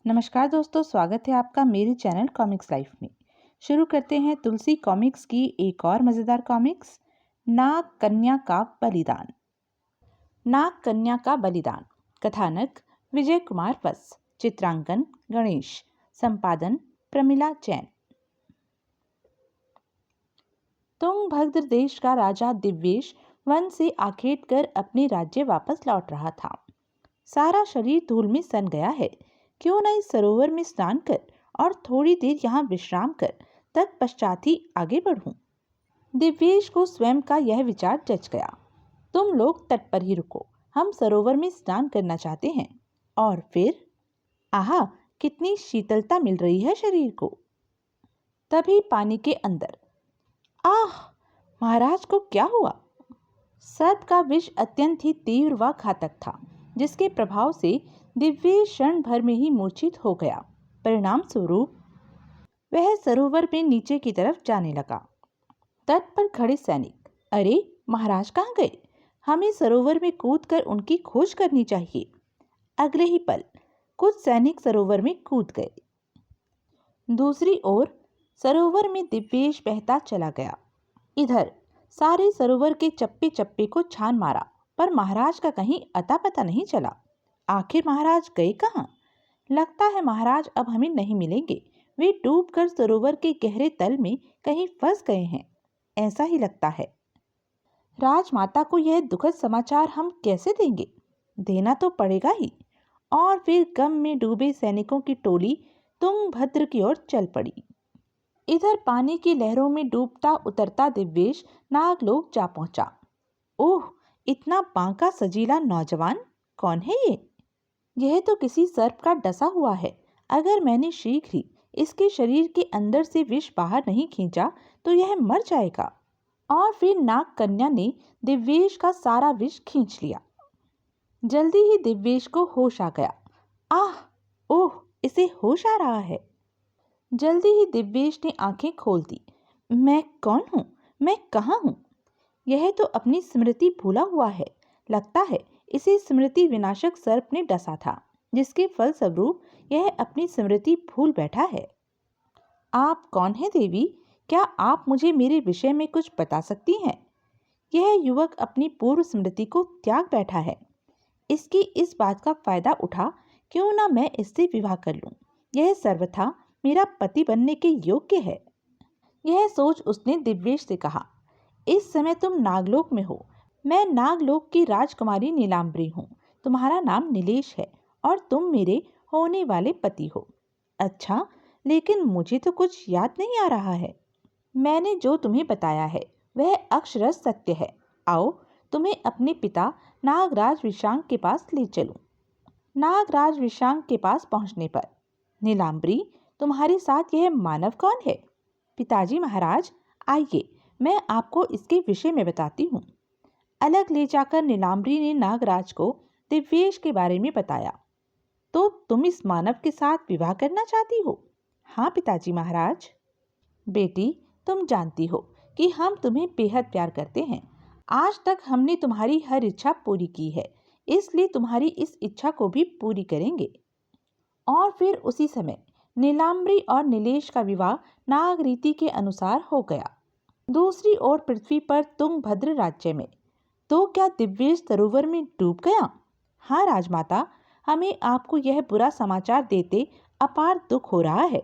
नमस्कार दोस्तों, स्वागत है आपका मेरे चैनल कॉमिक्स लाइफ में। शुरू करते हैं तुलसी कॉमिक्स की एक और मज़ेदार कॉमिक्स, नाग कन्या का बलिदान। नाग कन्या का बलिदान। कथानक विजय कुमार वत्स, चित्रांकन गणेश, संपादन प्रमिला जैन। तुंगभद्र देश का राजा दिव्येश वन से आखेट कर अपने राज्य वापस लौट रहा था। सारा शरीर धूल में सन गया है। क्यों न इस सरोवर में स्नान कर और थोड़ी देर यहाँ विश्राम कर तत्पश्चात ही आगे बढ़ूं। दिव्येश को स्वयं का यह विचार जच गया। तुम लोग तट पर ही रुको, हम सरोवर में स्नान करना चाहते हैं। और फिर आहा, कितनी शीतलता मिल रही है शरीर को। तभी पानी के अंदर आह, महाराज को क्या हुआ? सर्प का विष अत्यंत ही तीव्र व घातक था, जिसके प्रभाव से दिव्येश क्षण भर में ही मूर्छित हो गया। परिणाम स्वरूप वह सरोवर में नीचे की तरफ जाने लगा। तट पर खड़े सैनिक, अरे महाराज कहाँ गए? हमें सरोवर में कूदकर उनकी खोज करनी चाहिए। अगले ही पल कुछ सैनिक सरोवर में कूद गए। दूसरी ओर सरोवर में दिव्येश बहता चला गया। इधर सारे सरोवर के चप्पे चप्पे को छान मारा, पर महाराज का कहीं अता पता नहीं चला। आखिर महाराज गए कहाँ? लगता है महाराज अब हमें नहीं मिलेंगे। वे डूबकर सरोवर के गहरे तल में कहीं फंस गए हैं, ऐसा ही लगता है। राजमाता को यह दुखद समाचार हम कैसे देंगे? देना तो पड़ेगा ही। और फिर गम में डूबे सैनिकों की टोली तुंगभद्र की ओर चल पड़ी। इधर पानी की लहरों में डूबता उतरता दिव्येश नागलोक जा पहुंचा। ओह, इतना बांका सजीला नौजवान कौन है ये? यह तो किसी सर्प का डसा हुआ है। अगर मैंने शीघ्र ही इसके शरीर के अंदर से विष बाहर नहीं खींचा तो यह मर जाएगा। और फिर नाग कन्या ने दिव्येश का सारा विष खींच लिया। जल्दी ही दिव्येश को होश आ गया। आह, ओह, इसे होश आ रहा है। जल्दी ही दिव्येश ने आंखें खोल दी। मैं कौन हूँ? मैं कहाँ हूँ? यह तो अपनी स्मृति भूला हुआ है। लगता है इसे स्मृति विनाशक सर्प ने डसा था, जिसके फलस्वरूप यह अपनी स्मृति भूल बैठा है। आप कौन हैं देवी? क्या आप मुझे मेरे विषय में कुछ बता सकती हैं? यह युवक अपनी पूर्व स्मृति को त्याग बैठा है। इसकी इस बात का फायदा उठा क्यों ना मैं इससे विवाह कर लूं। यह सर्वथा मेरा पति बनने के योग्य है। यह सोच उसने दिव्येश से कहा, इस समय तुम नागलोक में हो। मैं नागलोक की राजकुमारी नीलांबरी हूँ। तुम्हारा नाम नीलेश है और तुम मेरे होने वाले पति हो। अच्छा, लेकिन मुझे तो कुछ याद नहीं आ रहा है। मैंने जो तुम्हें बताया है वह अक्षरशः सत्य है। आओ, तुम्हें अपने पिता नागराज विशांक के पास ले चलूं। नागराज विशांक के पास पहुंचने पर, नीलांबरी, तुम्हारे साथ यह मानव कौन है? पिताजी महाराज, आइए मैं आपको इसके विषय में बताती हूँ। अलग ले जाकर नीलांबरी ने नागराज को दिव्येश के बारे में बताया। तो तुम इस मानव के साथ विवाह करना चाहती हो? हाँ पिताजी महाराज। बेटी, तुम जानती हो कि हम तुम्हें बेहद प्यार करते हैं। आज तक हमने तुम्हारी हर इच्छा पूरी की है, इसलिए तुम्हारी इस इच्छा को भी पूरी करेंगे। और फिर उसी समय नीलांबरी और नीलेश का विवाह नागरीति के अनुसार हो गया। दूसरी ओर पृथ्वी पर तुंगभद्र राज्य में तो क्या दिव्येश सरोवर में डूब गया? हाँ राजमाता, हमें आपको यह बुरा समाचार देते अपार दुख हो रहा है।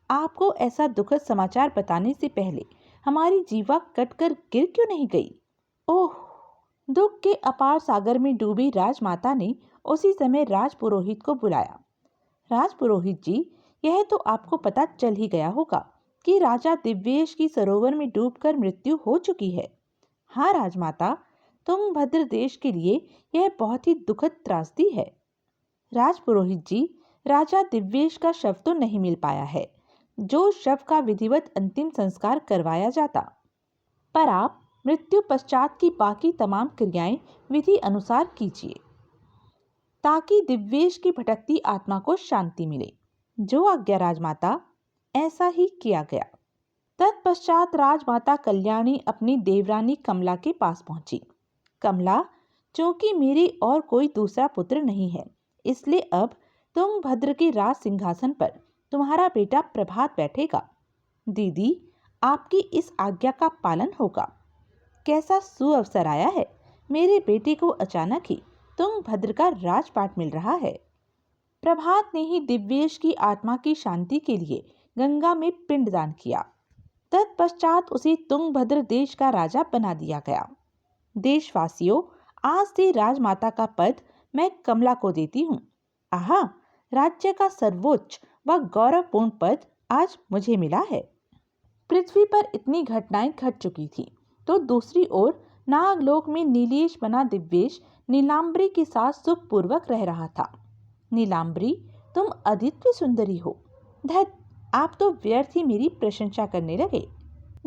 आपको ऐसा दुखद समाचार बताने से पहले हमारी जीवा कटकर गिर क्यों नहीं गई? ओह! दुख के अपार सागर में डूबी राजमाता ने उसी समय राजपुरोहित को बुलाया। राजपुरोहित जी, यह तो आपको पता चल ही गया होगा कि राजा दिव्येश की सरोवर में डूबकर मृत्यु हो चुकी है। हाँ राजमाता, तुंगभद्र देश के लिए यह बहुत ही दुखद त्रासदी है। राजपुरोहित जी, राजा दिव्येश का शव तो नहीं मिल पाया है, जो शव का विधिवत अंतिम संस्कार करवाया जाता, पर आप मृत्यु पश्चात की बाकी तमाम क्रियाएं विधि अनुसार कीजिए, ताकि दिव्येश की भटकती आत्मा को शांति मिले। जो आज्ञा राजमाता। ऐसा ही किया गया। तत्पश्चात राजमाता कल्याणी अपनी देवरानी कमला के पास पहुंची। कमला, क्योंकि मेरे और कोई दूसरा पुत्र नहीं है, इसलिए अब तुंगभद्र के राज सिंहासन पर तुम्हारा बेटा प्रभात बैठेगा। दीदी, आपकी इस आज्ञा का पालन होगा। कैसा सुअवसर आया है, मेरे बेटे को अचानक ही तुंगभद्र का राजपाट मिल रहा है। प्रभात ने ही दिव्येश की आत्मा की शांति के लिए गंगा में पिंडदान किया। तत्पश्चात उसे तुंगभद्र देश का राजा बना दिया गया। देशवासियों, आज से राजमाता का पद मैं कमला को देती हूँ। आहा, राज्य का सर्वोच्च व गौरवपूर्ण पद आज मुझे मिला है। पृथ्वी पर इतनी घटनाएं घट चुकी थी, तो दूसरी ओर नागलोक में नीलेश बना दिव्येश नीलांबरी के साथ सुखपूर्वक रह रहा था। नीलांबरी, तुम अद्वितीय सुंदरी हो। धत, आप तो व्यर्थ ही मेरी प्रशंसा करने लगे।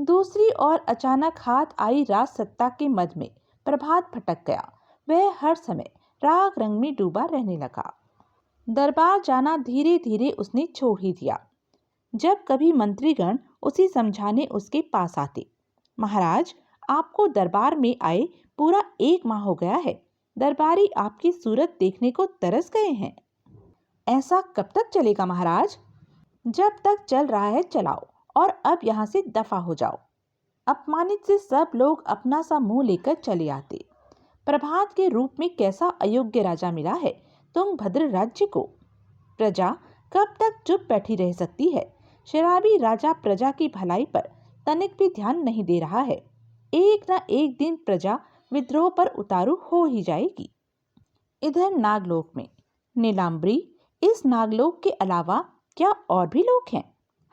दूसरी ओर अचानक हाथ आई राज सत्ता के मद में प्रभात भटक गया। वह हर समय राग रंग में डूबा रहने लगा। दरबार जाना धीरे धीरे उसने छोड़ ही दिया। जब कभी मंत्रीगण उसे समझाने उसके पास आते, महाराज, आपको दरबार में आए पूरा 1 माह हो गया है। दरबारी आपकी सूरत देखने को तरस गए हैं। ऐसा कब तक चलेगा महाराज? जब तक चल रहा है चलाओ, और अब यहाँ से दफा हो जाओ। अपमानित से सब लोग अपना सा मुंह लेकर चले आते। प्रभात के रूप में कैसा अयोग्य राजा मिला है तुंगभद्र राज्य को। प्रजा कब तक चुप बैठी रह सकती है? शराबी राजा प्रजा की भलाई पर तनिक भी ध्यान नहीं दे रहा है। एक न एक दिन प्रजा विद्रोह पर उतारू हो ही जाएगी। इधर नागलोक में नीलांबरी, इस नागलोक के अलावा क्या और भी लोक हैं?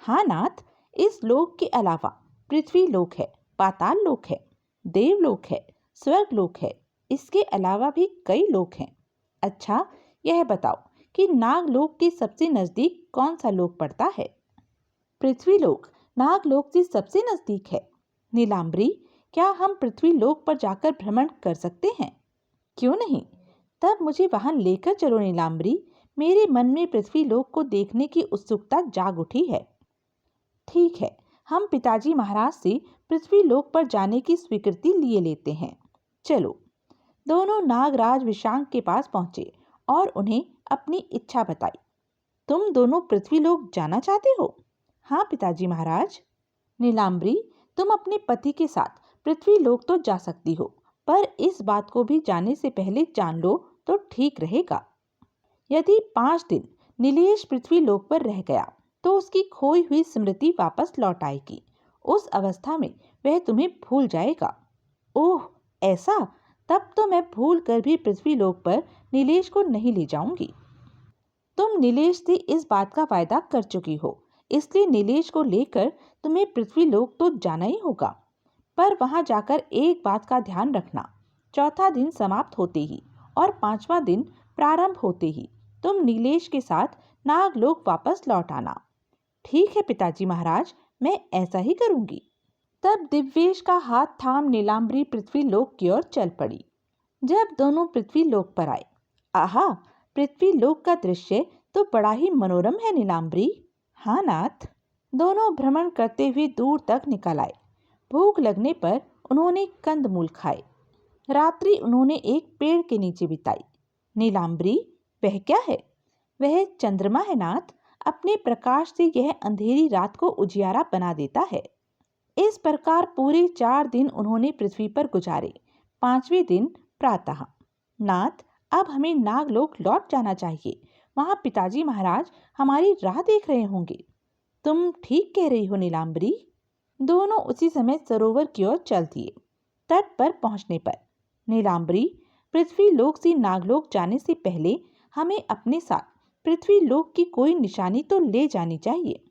हाँ नाथ, इस लोक के अलावा पृथ्वी लोक है, पाताल लोक है, देवलोक है, स्वर्ग लोक है। इसके अलावा भी कई लोक हैं। अच्छा, यह बताओ कि नागलोक के सबसे नजदीक कौन सा लोक पड़ता है? पृथ्वी लोक नागलोक से सबसे नजदीक है। नीलांबरी, क्या हम पृथ्वी लोक पर जाकर भ्रमण कर सकते हैं? क्यों नहीं, तब मुझे वहां लेकर चलो नीलांबरी। मेरे मन में पृथ्वी लोक को देखने की उत्सुकता जाग उठी है। ठीक है, हम पिताजी महाराज से पृथ्वी लोक पर जाने की स्वीकृति लिए लेते हैं। चलो। दोनों नागराज विशांक के पास पहुंचे और उन्हें अपनी इच्छा बताई। तुम दोनों पृथ्वी लोक जाना चाहते हो? हाँ पिताजी महाराज। नीलांबरी, तुम अपने पति के साथ पृथ्वी लोक तो जा सकती हो, पर इस बात को भी जाने से पहले जान लो तो ठीक रहेगा। यदि 5 दिन नीलेश पृथ्वी लोक पर रह गया तो उसकी खोई हुई स्मृति वापस लौट आएगी। उस अवस्था में वह तुम्हें भूल जाएगा। ओह ऐसा? तब तो मैं भूल कर भी पृथ्वी लोक पर नीलेश को नहीं ले जाऊंगी। तुम नीलेश से इस बात का वायदा कर चुकी हो, इसलिए नीलेश को लेकर तुम्हें पृथ्वी लोक तो जाना ही होगा। पर वहां जाकर एक बात का ध्यान रखना, चौथा दिन समाप्त होते ही और 5वां दिन प्रारंभ होते ही तुम नीलेश के साथ नागलोक वापस लौट आना। ठीक है पिताजी महाराज, मैं ऐसा ही करूंगी। तब दिव्येश का हाथ थाम नीलांबरी पृथ्वी लोक की ओर चल पड़ी। जब दोनों पृथ्वी लोक पर आए, आहा, पृथ्वी लोक का दृश्य तो बड़ा ही मनोरम है नीलांबरी। हाँ नाथ। दोनों भ्रमण करते हुए दूर तक निकल आए। भूख लगने पर उन्होंने कंदमूल खाए। रात्रि उन्होंने एक पेड़ के नीचे बिताई। नीलांबरी, वह क्या है? वह चंद्रमा है नाथ। अपने प्रकाश से यह अंधेरी रात को उजियारा बना देता है। इस प्रकार पूरे 4 दिन उन्होंने पृथ्वी पर गुजारे। 5वें दिन प्रातः, नाथ, अब हमें नागलोक लौट जाना चाहिए। वहां पिताजी महाराज हमारी राह देख रहे होंगे। तुम ठीक कह रही हो नीलांबरी। दोनों उसी समय सरोवर की ओर चल दिए। तट पर पहुंचने पर, नीलांबरी, पृथ्वी लोक से नागलोक जाने से पहले हमें अपने साथ पृथ्वी लोक की कोई निशानी तो ले जानी चाहिए।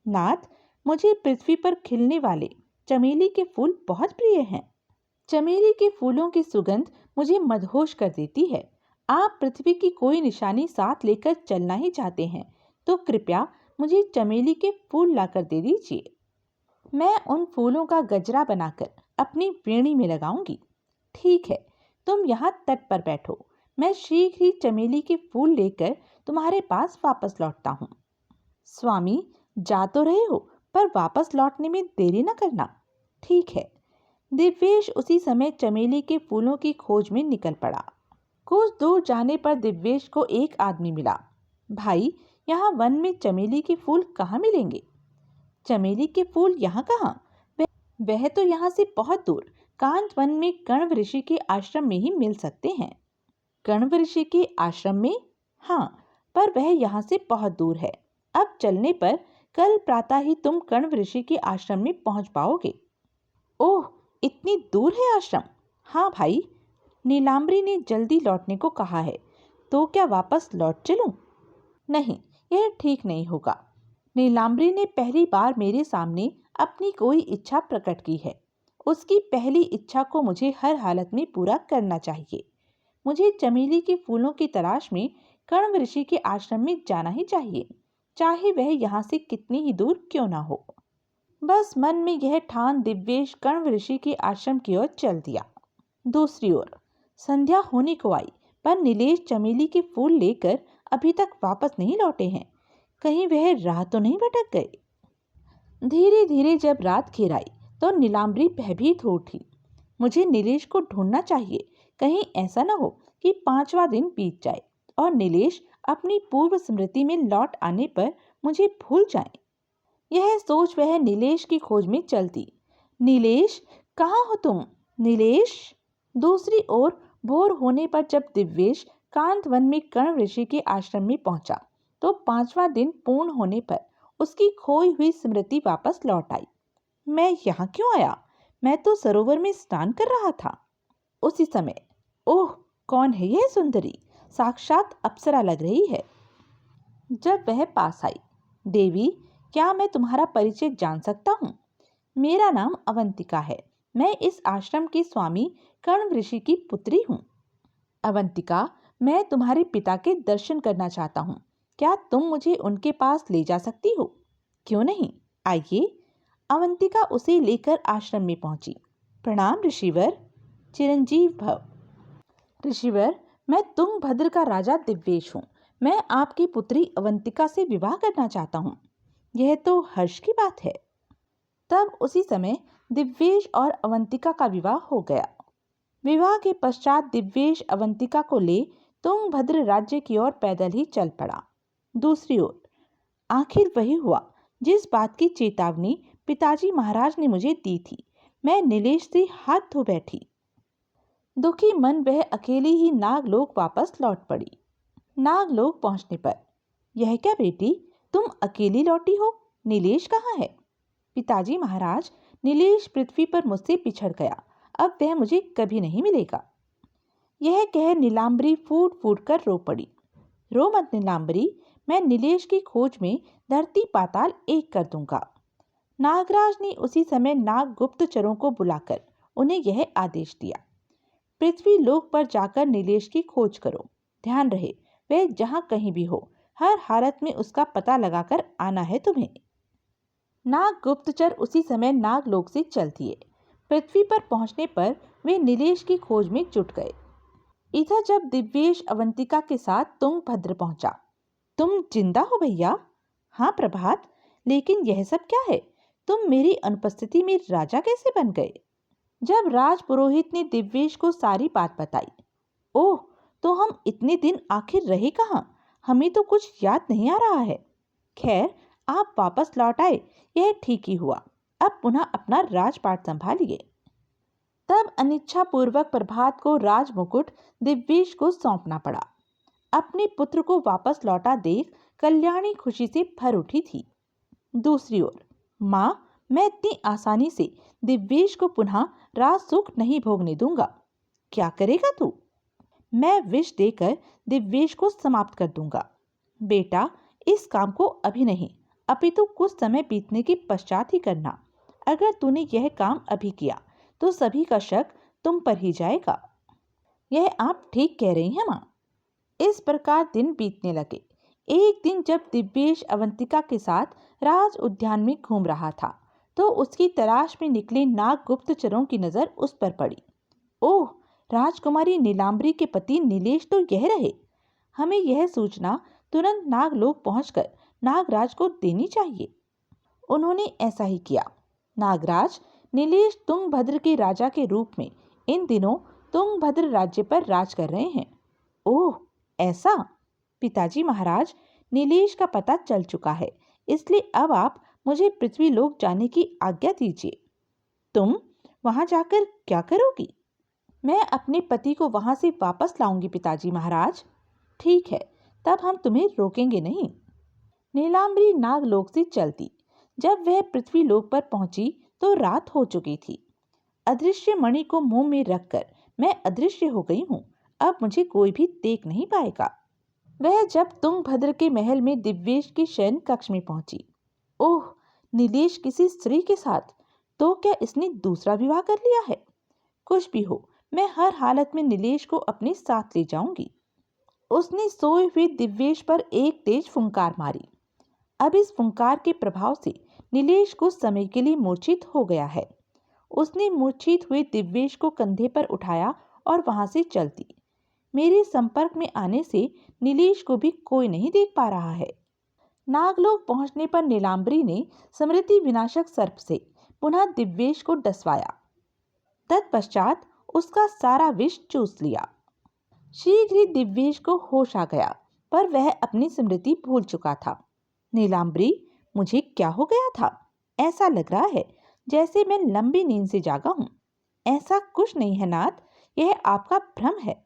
नाथ, मुझे पृथ्वी पर खिलने वाले चमेली के फूल बहुत प्रिय हैं। चमेली के फूलों की सुगंध मुझे मदहोश कर देती है। आप पृथ्वी की कोई निशानी साथ लेकर चलना ही चाहते हैं तो कृपया मुझे चमेली के फूल लाकर दे दीजिए। मैं उन फूलों का गजरा बनाकर अपनी वेणी में लगाऊंगी। ठीक है, तुम यहाँ तट पर बैठो, मैं शीघ्र ही चमेली के फूल लेकर तुम्हारे पास वापस लौटता हूँ। स्वामी, जा तो रहे हो, पर वापस लौटने में देरी न करना। ठीक है। दिव्येश उसी समय चमेली के फूलों की खोज में निकल पड़ा। कुछ दूर जाने पर दिव्येश को एक आदमी मिला। भाई, यहाँ वन में चमेली के फूल कहाँ मिलेंगे? चमेली के फूल यहाँ कहाँ? वह तो यहाँ से बहुत दूर कांत वन में कण्व ऋषि के आश्रम में ही मिल सकते हैं। कण्व ऋषि के आश्रम में? हाँ, पर वह यहाँ से बहुत दूर है। अब चलने पर कल प्रातः ही तुम कण्व ऋषि के आश्रम में पहुँच पाओगे। ओह, इतनी दूर है आश्रम? हाँ भाई, नीलांबरी ने जल्दी लौटने को कहा है, तो क्या वापस लौट चलूं? नहीं, यह ठीक नहीं होगा। नीलांबरी ने पहली बार मेरे सामने अपनी कोई इच्छा प्रकट की है। उसकी पहली इच्छा को मुझे हर हालत में पूरा करना चाहिए। मुझे चमेली के फूलों की तलाश में कण्व ऋषि के आश्रम में जाना ही चाहिए, चाहे वह यहाँ से कितनी ही दूर क्यों ना हो। बस मन में यह ठान दिव्येश कण्व ऋषि के आश्रम की ओर चल दिया। दूसरी ओर संध्या होने को आई, पर नीलेश चमेली के फूल लेकर अभी तक वापस नहीं लौटे हैं। कहीं वह राह तो नहीं भटक गए? धीरे धीरे जब रात घेर आई तो नीलांबरी भयभीत हो उठी। मुझे नीलेश को ढूंढना चाहिए, कहीं ऐसा न हो कि 5वां दिन बीत जाए और नीलेश अपनी पूर्व स्मृति में लौट आने पर मुझे भूल जाए। यह सोच वह नीलेश की खोज में चलती। नीलेश, कहाँ हो तुम? नीलेश। दूसरी ओर भोर होने पर जब दिव्येश कांत वन में कण्व ऋषि के आश्रम में पहुंचा तो 5वां दिन पूर्ण होने पर उसकी खोई हुई स्मृति वापस लौट आई। मैं यहाँ क्यों आया? मैं तो सरोवर में स्नान कर रहा था। उसी समय, ओह, कौन है यह सुंदरी? साक्षात अप्सरा लग रही है। जब वह पास आई, देवी, क्या मैं तुम्हारा परिचय जान सकता हूँ? मेरा नाम अवंतिका है। मैं इस आश्रम के स्वामी कण्व ऋषि की पुत्री हूँ। अवंतिका, मैं तुम्हारे पिता के दर्शन करना चाहता हूँ। क्या तुम मुझे उनके पास ले जा सकती हो? क्यों नहीं, आइए। अवंतिका उसे लेकर आश्रम में पहुंची। प्रणाम ऋषिवर। चिरंजीव भव। ऋषिवर, मैं तुंगभद्र का राजा दिव्येश हूँ। मैं आपकी पुत्री अवंतिका से विवाह करना चाहता हूँ। यह तो हर्ष की बात है। तब उसी समय दिव्येश और अवंतिका का विवाह हो गया। विवाह के पश्चात दिव्येश अवंतिका को ले तुंगभद्र राज्य की ओर पैदल ही चल पड़ा। दूसरी ओर आखिर वही हुआ जिस बात की चेतावनी पिताजी महाराज ने मुझे दी थी। मैं नीलेश से हाथ धो बैठी। दुखी मन वह अकेली ही नागलोक वापस लौट पड़ी। नागलोक पहुंचने पर, यह क्या बेटी, तुम अकेली लौटी हो? नीलेश कहाँ है? पिताजी महाराज, नीलेश पृथ्वी पर मुझसे पिछड़ गया। अब वह मुझे कभी नहीं मिलेगा। यह कह नीलांबरी फूट फूट कर रो पड़ी। रो मत नीलांबरी, मैं नीलेश की खोज में धरती पाताल एक कर दूंगा। नागराज ने उसी समय नाग गुप्तचरों को बुलाकर उन्हें यह आदेश दिया, पृथ्वी लोक पर जाकर नीलेश की खोज करो। ध्यान रहे, वह जहाँ कहीं भी हो, हर हालत में उसका पता लगाकर आना है तुम्हें। नाग गुप्तचर उसी समय नागलोक से चल दिए। पृथ्वी पर पहुंचने पर वे नीलेश की खोज में जुट गए। इधर जब दिव्येश अवंतिका के साथ तुंगभद्र पहुंचा। तुम जिंदा हो भैया? हाँ प्रभात, लेकिन यह सब क्या है? तुम मेरी अनुपस्थिति में राजा कैसे बन गए? जब राज पुरोहित ने दिव्येश को सारी बात बताई। ओह, तो हम इतने दिन आखिर रहे कहाँ? हमें तो कुछ याद नहीं आ रहा है। खैर, आप वापस लौट आए, यह ठीक ही हुआ। अब पुनः अपना राजपाट संभालिए। तब अनिच्छा पूर्वक प्रभात को राज मुकुट दिव्येश को सौंपना पड़ा। अपने पुत्र को वापस लौटा देख कल्याणी खुशी से भर उठी थी। दूसरी ओर, माँ, मैं इतनी आसानी से दिव्येश को पुनः राज सुख नहीं भोगने दूंगा। क्या करेगा तू? मैं विष देकर दिव्येश को समाप्त कर दूंगा। बेटा, इस काम को अभी नहीं, अपितु कुछ समय बीतने के पश्चात ही करना। अगर तूने यह काम अभी किया तो सभी का शक तुम पर ही जाएगा। यह आप ठीक कह रही हैं माँ। इस प्रकार दिन बीतने लगे। एक दिन जब दिव्येश अवंतिका के साथ राज उद्यान में घूम रहा था तो उसकी तलाश में निकले नाग गुप्तचरों की नजर उस पर पड़ी। ओह, राजकुमारी नीलांबरी के पति नीलेश तो यह रहे। हमें यह सूचना तुरंत नागलोक पहुंचकर नागराज को देनी चाहिए। उन्होंने ऐसा ही किया। नागराज, नीलेश तुंगभद्र के राजा के रूप में इन दिनों तुंगभद्र राज्य पर राज कर रहे हैं। ओह, ऐसा? पिताजी महाराज, नीलेश का पता चल चुका है, इसलिए अब आप मुझे पृथ्वी लोक जाने की आज्ञा दीजिए। तुम वहां जाकर क्या करोगी? मैं अपने पति को वहां से वापस लाऊंगी पिताजी महाराज। ठीक है, तब हम तुम्हें रोकेंगे नहीं। नीलांबरी नागलोक से चलती। जब वह पृथ्वी लोक पर पहुंची तो रात हो चुकी थी। अदृश्य मणि को मुंह में रखकर मैं अदृश्य हो गई हूँ। अब मुझे कोई भी देख नहीं पाएगा। वह जब तुंगभद्र के महल में दिव्येश के शयन कक्ष में पहुंची। ओह, नीलेश किसी स्त्री के साथ। तो क्या इसने दूसरा विवाह कर लिया है? कुछ भी हो, मैं हर हालत में नीलेश को अपने साथ ले जाऊंगी। उसने सोए हुए दिव्येश पर एक तेज फुंकार मारी। अब इस फुंकार के प्रभाव से नीलेश कुछ समय के लिए मूर्छित हो गया है। उसने मूर्छित हुए दिव्येश को कंधे पर उठाया और वहां से चलती। मेरे संपर्क में आने से नीलेश को भी कोई नहीं देख पा रहा है। नागलोक पहुंचने पर नीलांबरी ने स्मृति विनाशक सर्प से पुनः दिव्येश को डसवाया। तत्पश्चात उसका सारा विष चूस लिया। शीघ्र ही दिव्येश को होश आ गया, पर वह अपनी स्मृति भूल चुका था। नीलांबरी, मुझे क्या हो गया था? ऐसा लग रहा है जैसे मैं लंबी नींद से जागा हूँ। ऐसा कुछ नहीं है नाथ, यह आपका भ्रम है।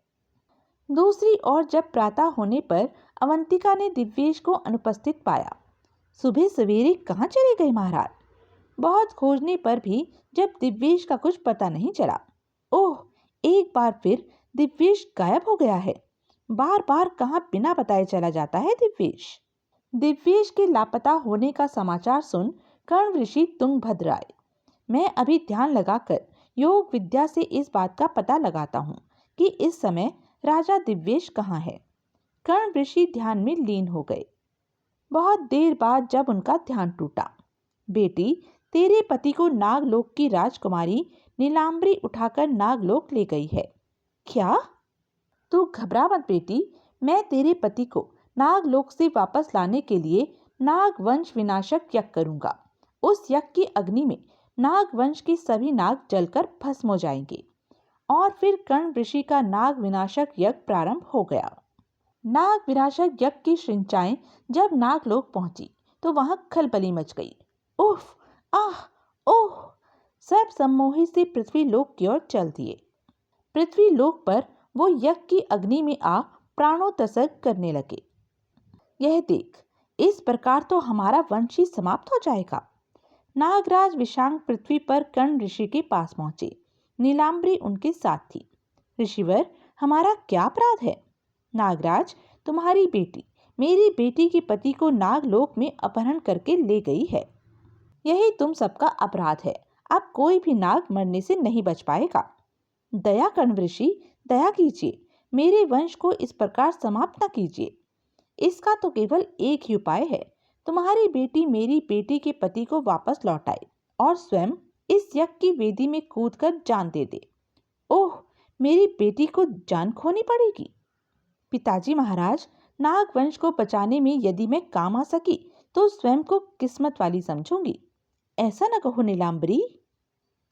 दूसरी ओर जब प्रातः होने पर अवंतिका ने दिव्येश को अनुपस्थित पाया। सुबह सवेरे कहाँ चले गए महाराज? बहुत खोजने पर भी जब दिव्येश का कुछ पता नहीं चला। ओह, एक बार फिर दिव्येश गायब हो गया है। बार बार कहाँ बिना बताए चला जाता है दिव्येश। दिव्येश के लापता होने का समाचार सुन कर्ण ऋषि तुंगभद्र आए। मैं अभी ध्यान लगाकर योग विद्या से इस बात का पता लगाता हूँ कि इस समय राजा दिव्येश कहाँ है। कर्ण ऋषि ध्यान में लीन हो गए। बहुत देर बाद जब उनका ध्यान टूटा, बेटी, तेरे पति को नागलोक की राजकुमारी नीलांबरी उठाकर नागलोक ले गई है। क्या? तू घबरा मत बेटी, मैं तेरे पति को नागलोक से वापस लाने के लिए नागवंश विनाशक यज्ञ करूंगा। उस यज्ञ की अग्नि में नागवंश के सभी नाग जलकर भस्म हो जाएंगे। और फिर कर्ण ऋषि का नाग विनाशक यज्ञ प्रारंभ हो गया। नाग विनाशक यज्ञ की श्रृंचाएं जब नागलोक पहुंची तो वहां खलबली मच गई। उफ, आह, ओह! सब सम्मोहित से पृथ्वी लोक की ओर चल दिए। पृथ्वी लोक पर वो यज्ञ की अग्नि में आ प्राणोत्सर्ग करने लगे। यह देख, इस प्रकार तो हमारा वंश ही समाप्त हो जाएगा। नागराज विशांग पृथ्वी पर कर्ण ऋषि के पास पहुंचे। नीलांबरी उनके साथ थी। ऋषिवर, हमारा क्या अपराध है? नागराज, तुम्हारी बेटी मेरी बेटी के पति को नागलोक में अपहरण करके ले गई है। यही तुम सबका अपराध है। अब कोई भी नाग मरने से नहीं बच पाएगा। दया कर्ण ऋषि, दया कीजिए, मेरे वंश को इस प्रकार समाप्त न कीजिए। इसका तो केवल एक ही उपाय है। तुम्हारी बेटी मेरी बेटी के पति को वापस लौटाए और स्वयं इस यज्ञ की वेदी में कूदकर जान दे दे। ओह, मेरी बेटी को जान खोनी पड़ेगी। पिताजी महाराज, नागवंश को बचाने में यदि मैं काम आ सकी तो स्वयं को किस्मत वाली समझूंगी। ऐसा न कहो नीलांबरी।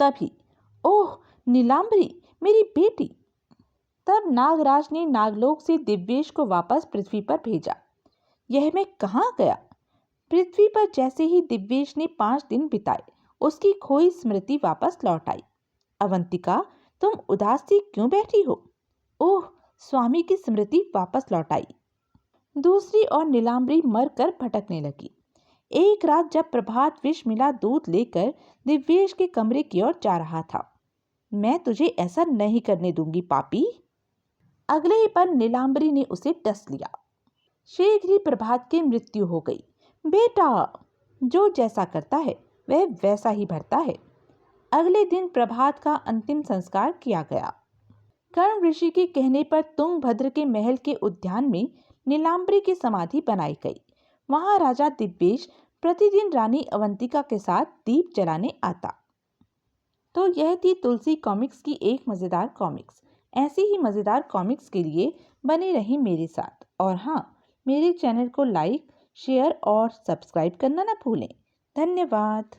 तभी, ओह नीलांबरी, मेरी बेटी। तब नागराज ने नागलोक से दिव्येश को वापस पृथ्वी पर भेजा। यह मैं कहाँ गया? पृथ्वी पर जैसे ही दिव्येश ने 5 दिन बिताए, उसकी खोई स्मृति वापस लौट आई। अवंतिका, तुम उदास सी क्यों बैठी हो? ओह, स्वामी की स्मृति वापस लौट आई। दूसरी ओर नीलांबरी मरकर भटकने लगी। एक रात जब प्रभात विष मिला दूध लेकर दिव्येश के कमरे की ओर जा रहा था। मैं तुझे ऐसा नहीं करने दूंगी पापी। अगले ही पल नीलांबरी ने उसे डस लिया। शीघ्र ही प्रभात की मृत्यु हो गई। बेटा, जो जैसा करता है वह वैसा ही भरता है। अगले दिन प्रभात का अंतिम संस्कार किया गया। कर्ण ऋषि के कहने पर तुंगभद्र के महल के उद्यान में नीलांबरी की समाधि बनाई गई। वहां राजा दिव्येश प्रतिदिन रानी अवंतिका के साथ दीप जलाने आता। तो यह थी तुलसी कॉमिक्स की एक मज़ेदार कॉमिक्स। ऐसी ही मज़ेदार कॉमिक्स के लिए बने रही मेरे साथ। और हाँ, मेरे चैनल को लाइक, शेयर और सब्सक्राइब करना ना भूलें। धन्यवाद।